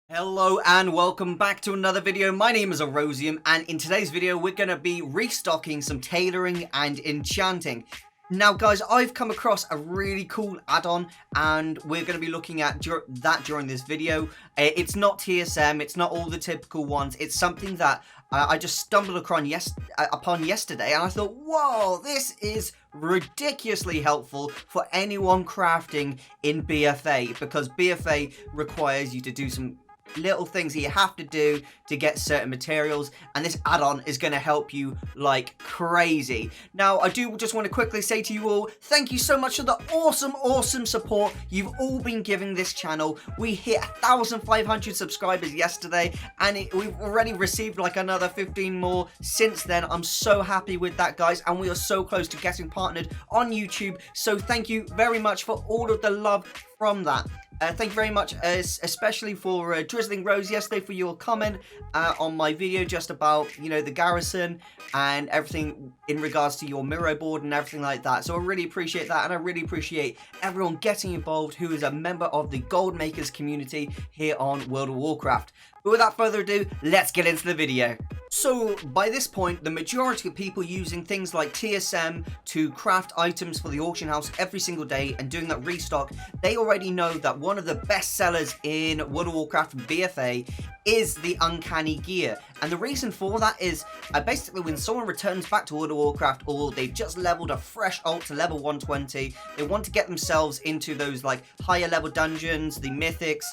Hello and welcome back to another video. My name is Erosium, and in today's video we're going to be restocking some tailoring and enchanting. Now guys, I've come across a really cool add-on and we're going to be looking at that during this video. It's not TSM, it's not all the typical ones, it's something that I just stumbled upon yesterday and I thought, whoa, this is ridiculously helpful for anyone crafting in BFA, because BFA requires you to do some little things that you have to do to get certain materials, and this add-on is going to help you like crazy. Now, I do just want to quickly say to you all, thank you so much for the awesome support you've all been giving this channel. We hit 1,500 subscribers yesterday, and we've already received like another 15 more since then. I'm so happy with that, guys, and we are so close to getting partnered on YouTube, so thank you very much for all of the love from that. Thank you very much, especially for Drizzling Rose yesterday for your comment on my video just about, you know, the garrison and everything in regards to your Miro board and everything like that. So I really appreciate that, and I really appreciate everyone getting involved who is a member of the Gold Makers community here on World of Warcraft. But without further ado, let's get into the video. So by this point, the majority of people using things like TSM to craft items for the auction house every single day and doing that restock, they already know that one of the best sellers in World of Warcraft BFA is the uncanny gear. And the reason for that is basically when someone returns back to World of Warcraft, or they've just leveled a fresh alt to level 120, they want to get themselves into those like higher level dungeons, the mythics,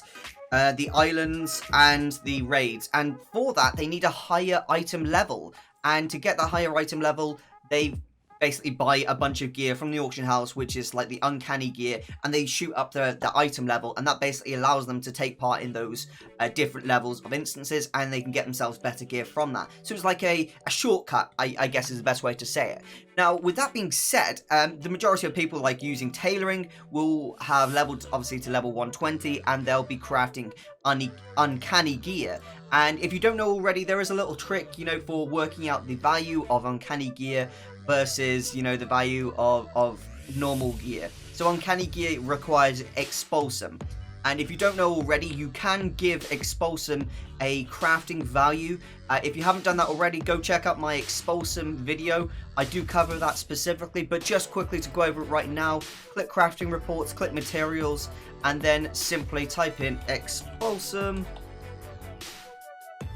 the islands and the raids, and for that they need a higher item level, and to get that higher item level they basically buy a bunch of gear from the auction house, which is like the uncanny gear, and they shoot up the item level, and that basically allows them to take part in those different levels of instances, and they can get themselves better gear from that. So it's like a shortcut, I guess is the best way to say it. Now, with that being said, the majority of people like using tailoring will have leveled obviously to level 120, and they'll be crafting uncanny gear. And if you don't know already, there is a little trick, you know, for working out the value of uncanny gear versus, you know, the value of normal gear. So uncanny gear requires expulsum, and if you don't know already, you can give expulsum a crafting value. If you haven't done that already, go check out my expulsum video. I do cover that specifically, but just quickly to go over it right now, click crafting reports, click materials, and then simply type in expulsum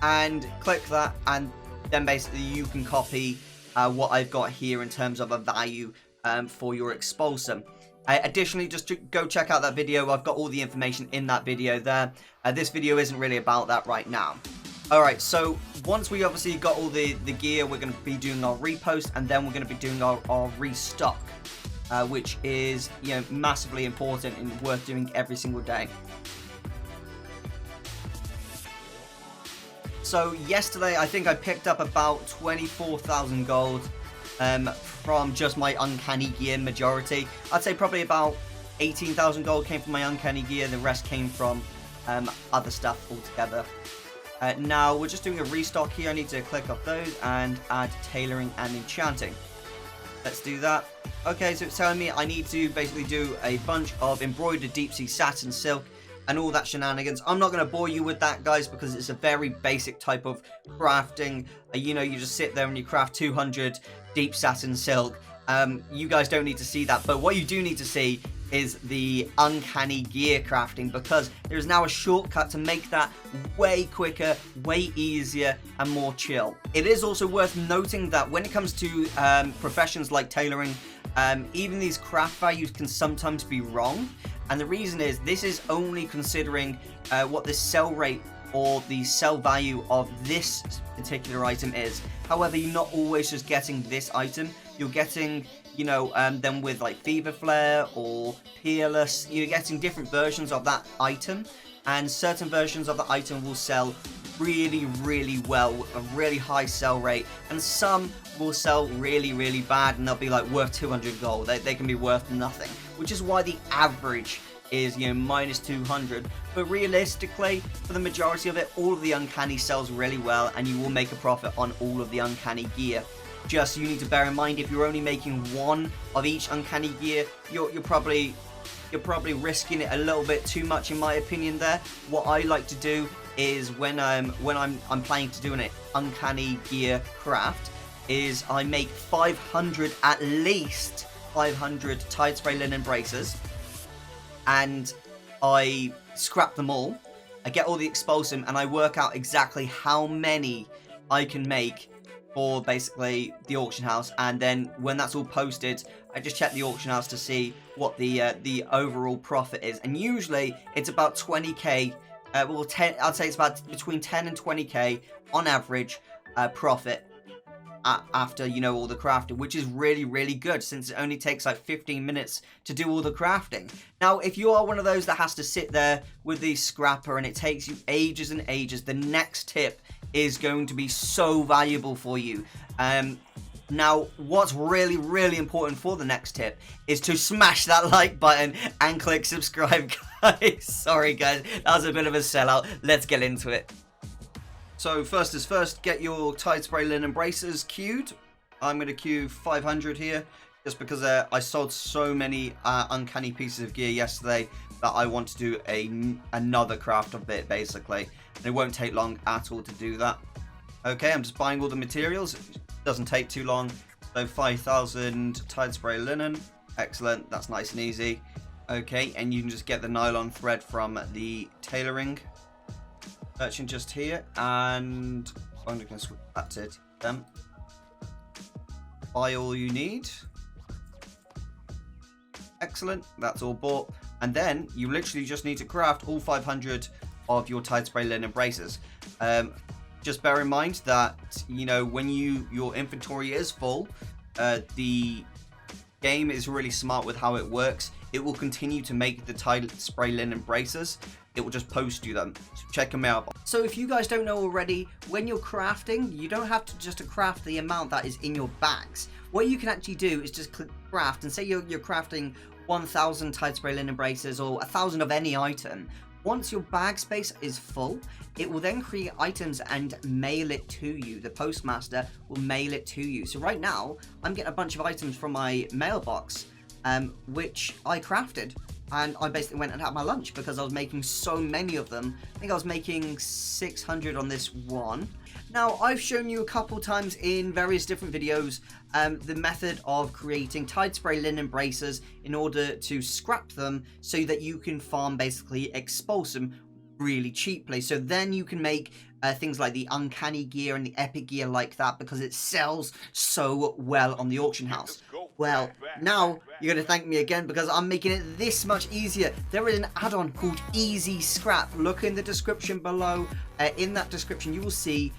and click that, and then basically you can copy what I've got here in terms of a value for your expulsum. Additionally, just to go check out that video. I've got all the information in that video there. This video isn't really about that right now. Alright, so once we obviously got all the gear, we're going to be doing our repost, and then we're going to be doing our restock, which is, you know, massively important and worth doing every single day. So yesterday, I think I picked up about 24,000 gold from just my uncanny gear majority. I'd say probably about 18,000 gold came from my uncanny gear. The rest came from other stuff altogether. Now, we're just doing a restock here. I need to click off those and add tailoring and enchanting. Let's do that. Okay, so it's telling me I need to basically do a bunch of embroidered deep sea satin silk and all that shenanigans. I'm not going to bore you with that, guys, because it's a very basic type of crafting. You know, you just sit there and you craft 200 deep satin silk. You guys don't need to see that, but what you do need to see is the uncanny gear crafting, because there's now a shortcut to make that way quicker, way easier, and more chill. It is also worth noting that when it comes to professions like tailoring, even these craft values can sometimes be wrong. And the reason is, this is only considering what the sell rate or the sell value of this particular item is. However, you're not always just getting this item. You're getting, you know, them with like Fever Flare or Peerless. You're getting different versions of that item, and certain versions of the item will sell really well with a really high sell rate, and some will sell really bad and they'll be like worth 200 gold. They can be worth nothing, which is why the average is, you know, minus 200. But realistically, for the majority of it, all of the uncanny sells really well, and you will make a profit on all of the uncanny gear. Just, you need to bear in mind, if you're only making one of each uncanny gear, you're probably risking it a little bit too much, in my opinion there. What I like to do is when I'm planning to do an uncanny gear craft, is I make 500, at least 500 Tide Spray linen braces, and I scrap them all. I get all the expulsum, and I work out exactly how many I can make for basically the auction house, and then when that's all posted, I just check the auction house to see what the overall profit is, and usually it's about 20k. Well, I'd say it's about between 10 and 20k on average profit after, you know, all the crafting, which is really, really good, since it only takes like 15 minutes to do all the crafting. Now, if you are one of those that has to sit there with the scrapper and it takes you ages and ages, the next tip is going to be so valuable for you. Now, what's really, really important for the next tip is to smash that like button and click subscribe, guys. Sorry, guys, that was a bit of a sellout. Let's get into it. So first is first, get your Tide Spray linen braces queued. I'm going to queue 500 here, just because I sold so many uncanny pieces of gear yesterday that I want to do another craft of it, basically. And it won't take long at all to do that. Okay, I'm just buying all the materials. It doesn't take too long. So 5,000 Tide Spray linen. Excellent, that's nice and easy. Okay, and you can just get the nylon thread from the tailoring merchant just here, and I'm just going to switch that to them. Buy all you need. Excellent, that's all bought. And then you literally just need to craft all 500 of your Tide Spray linen braces. Just bear in mind that, you know, when your inventory is full, the game is really smart with how it works. It will continue to make the Tide Spray linen braces. It will just post you them, so check them out. So if you guys don't know already, when you're crafting, you don't have to just craft the amount that is in your bags. What you can actually do is just click craft, and say you're crafting 1,000 Tide Spray linen braces or 1,000 of any item. Once your bag space is full, it will then create items and mail it to you. The postmaster will mail it to you. So right now, I'm getting a bunch of items from my mailbox, which I crafted. And I basically went and had my lunch because I was making so many of them. I think I was making 600 on this one. Now, I've shown you a couple times in various different videos the method of creating Tide Spray linen braces in order to scrap them so that you can farm basically expulsum really cheaply. So then you can make things like the uncanny gear and the epic gear like that, because it sells so well on the auction house. Well, now you're going to thank me again because I'm making it this much easier. There is an add-on called Easy Scrap. Look in the description below. In that description, you will see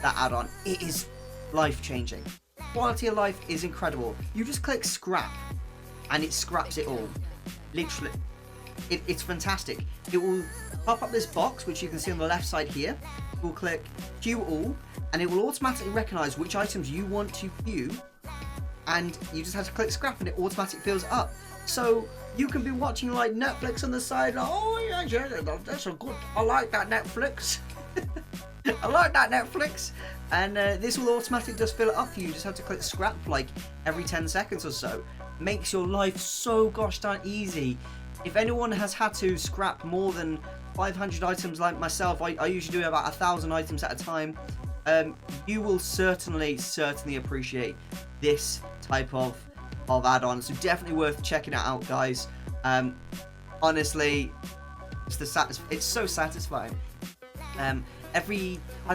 that add-on. It is life-changing. Quality of life is incredible. You just click scrap and it scraps it all. Literally. It's fantastic. It will pop up this box, which you can see on the left side here. We'll click queue all, and it will automatically recognize which items you want to queue, and you just have to click scrap and it automatically fills up. So you can be watching like Netflix on the side, like, oh yeah, that's a good, I like that Netflix. I like that Netflix. And this will automatically just fill it up for you. You just have to click scrap like every 10 seconds or so. Makes your life so gosh darn easy. If anyone has had to scrap more than 500 items like myself, I usually do about 1,000 items at a time. You will certainly appreciate this type of add-on. So definitely worth checking it out, guys. Honestly, it's so satisfying. I'd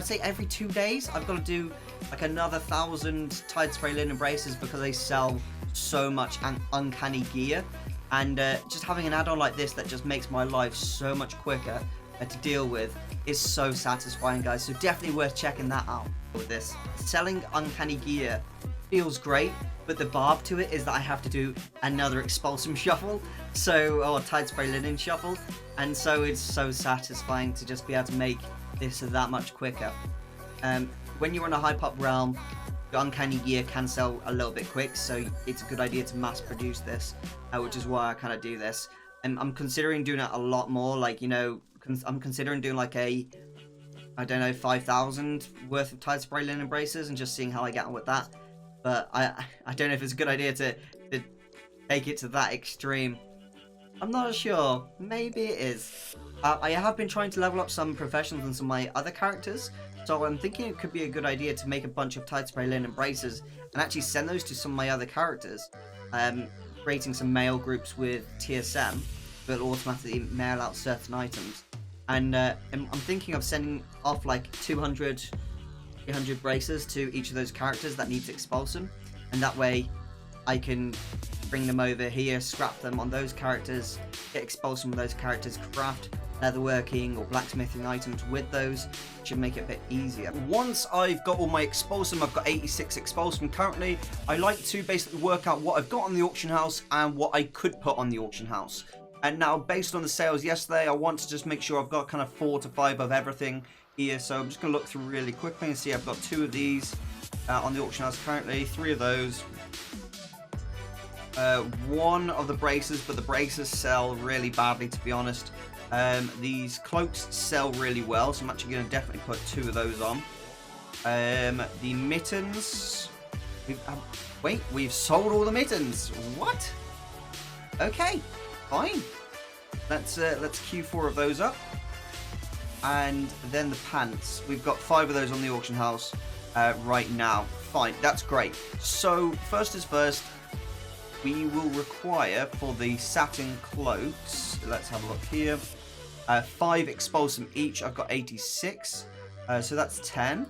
say every 2 days, I've got to do like another 1,000 Tide Spray linen braces because they sell so much uncanny gear. And just having an add-on like this that just makes my life so much quicker to deal with is so satisfying, guys. So definitely worth checking that out with this. Selling uncanny gear feels great, but the barb to it is that I have to do another expulsum shuffle, or Tide Spray linen shuffle, and so it's so satisfying to just be able to make this that much quicker. When you're in a hype up realm, your uncanny gear can sell a little bit quick, so it's a good idea to mass produce this, which is why I kind of do this. And I'm considering doing it a lot more, like, you know, I'm considering doing like I don't know, 5,000 worth of Tide Spray linen braces and just seeing how I get on with that. But I don't know if it's a good idea to take it to that extreme. I'm not sure. Maybe it is. I have been trying to level up some professionals and some of my other characters, so I'm thinking it could be a good idea to make a bunch of tight spray linen braces and actually send those to some of my other characters. Creating some mail groups with TSM that will automatically mail out certain items. And I'm thinking of sending off like 200, 300 braces to each of those characters that needs expulsion, and that way I can bring them over here, scrap them on those characters, get expulsion with those characters, craft leatherworking or blacksmithing items with those. Should make it a bit easier. Once I've got all my expulsion, I've got 86 expulsion currently, I like to basically work out what I've got on the auction house and what I could put on the auction house. And now, based on the sales yesterday, I want to just make sure I've got kind of 4 to 5 of everything here. So I'm just going to look through really quickly and see I've got 2 of these on the auction house currently, 3 of those. 1 of the braces, but the braces sell really badly, to be honest. These cloaks sell really well, so I'm actually going to definitely put 2 of those on. The mittens... wait, we've sold all the mittens. What? Okay, fine. Let's queue 4 of those up. And then the pants. We've got 5 of those on the auction house right now. Fine, that's great. So, first is first. We will require for the satin cloaks, let's have a look here, 5 expulsum each. I've got 86, so that's 10.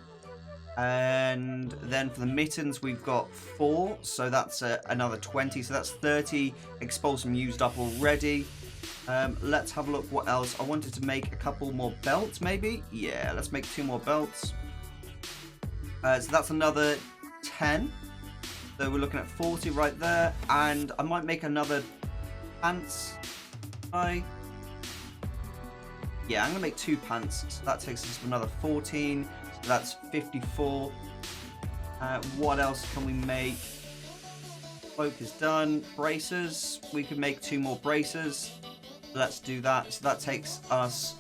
And then for the mittens, we've got 4, so that's another 20, so that's 30 expulsum used up already. Let's have a look what else. I wanted to make a couple more belts, maybe. Yeah, let's make 2 more belts. So that's another 10. So we're looking at 40 right there, and I might make another pants. Yeah, I'm gonna make 2 pants, so that takes us to another 14. So that's 54. What else can we make? Cloak is done. Braces. We can make 2 more braces. Let's do that. So that takes us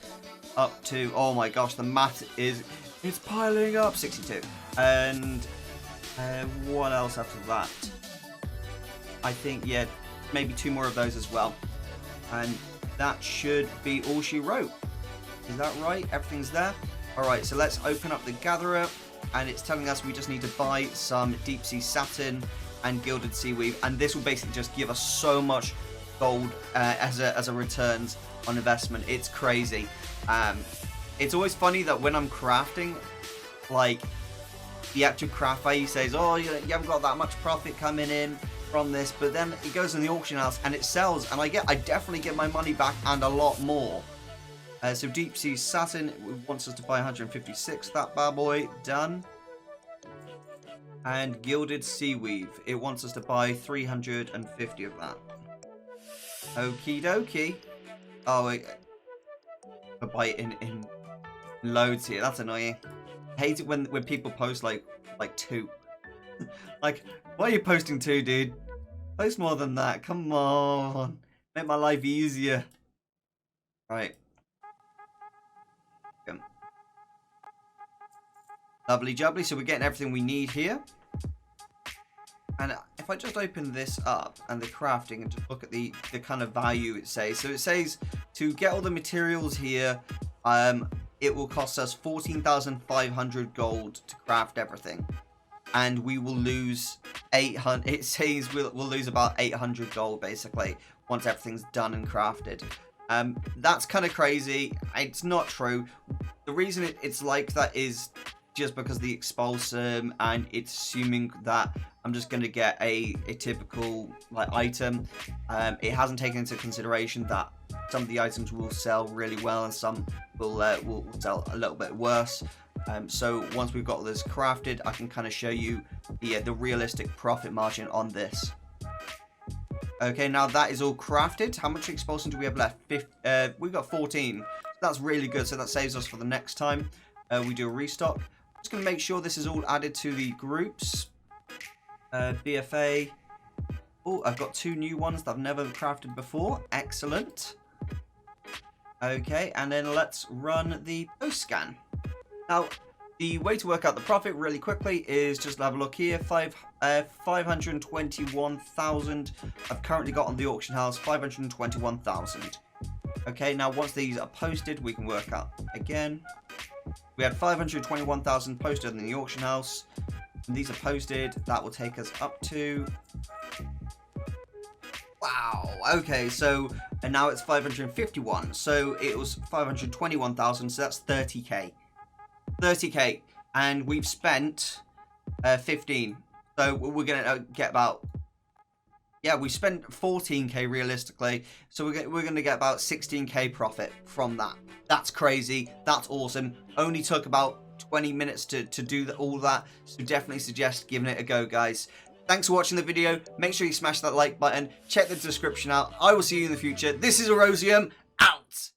up to, oh my gosh, the math it's piling up. 62. And what else after that? I think, yeah, maybe 2 more of those as well. And that should be all she wrote. Is that right? Everything's there? Alright, so let's open up the gatherer. And it's telling us we just need to buy some deep sea satin and gilded seaweed. And this will basically just give us so much gold as a returns on investment. It's crazy. It's always funny that when I'm crafting, like, the actual craft value says, oh, you haven't got that much profit coming in from this, but then it goes in the auction house and it sells, and I definitely get my money back and a lot more. So deep sea satin wants us to buy 156. That bad boy done. And gilded seaweed, it wants us to buy 350 of that. Okie dokie. Oh, I buy it in loads here. That's annoying. I hate it when people post like 2. Like, why are you posting 2, dude? Post more than that. Come on. Make my life easier. Right. Okay. Lovely jubbly. So we're getting everything we need here. And if I just open this up and the crafting and just look at the kind of value it says. So it says to get all the materials here, it will cost us 14,500 gold to craft everything. And we will lose 800. It says we'll lose about 800 gold basically once everything's done and crafted. That's kind of crazy. It's not true. The reason it's like that is just because the expulsum, and it's assuming that I'm just going to get a typical like item. It hasn't taken into consideration that some of the items will sell really well and some will sell a little bit worse. So once we've got this crafted, I can kind of show you the realistic profit margin on this. Okay, now that is all crafted. How much expulsion do we have left? We've got 14. That's really good. So that saves us for the next time we do a restock. Just going to make sure this is all added to the groups. BFA. Oh, I've got 2 new ones that I've never crafted before. Excellent. Okay, and then let's run the post scan. Now, The way to work out the profit really quickly is just have a look here. 521,000 I've currently got on the auction house. 521,000. Okay, now once these are posted, we can work out again. We had 521,000 posted in the auction house. And these are posted. That will take us up to... Wow. Okay, so... And now it's 551. So it was 521,000. So that's 30k. 30k. And we've spent 15. So we're going to get about... Yeah, we spent 14k realistically. So we're going to get about 16k profit from that. That's crazy. That's awesome. Only took about 20 minutes to do all that. So definitely suggest giving it a go, guys. Thanks for watching the video. Make sure you smash that like button. Check the description out. I will see you in the future. This is Erosium, out.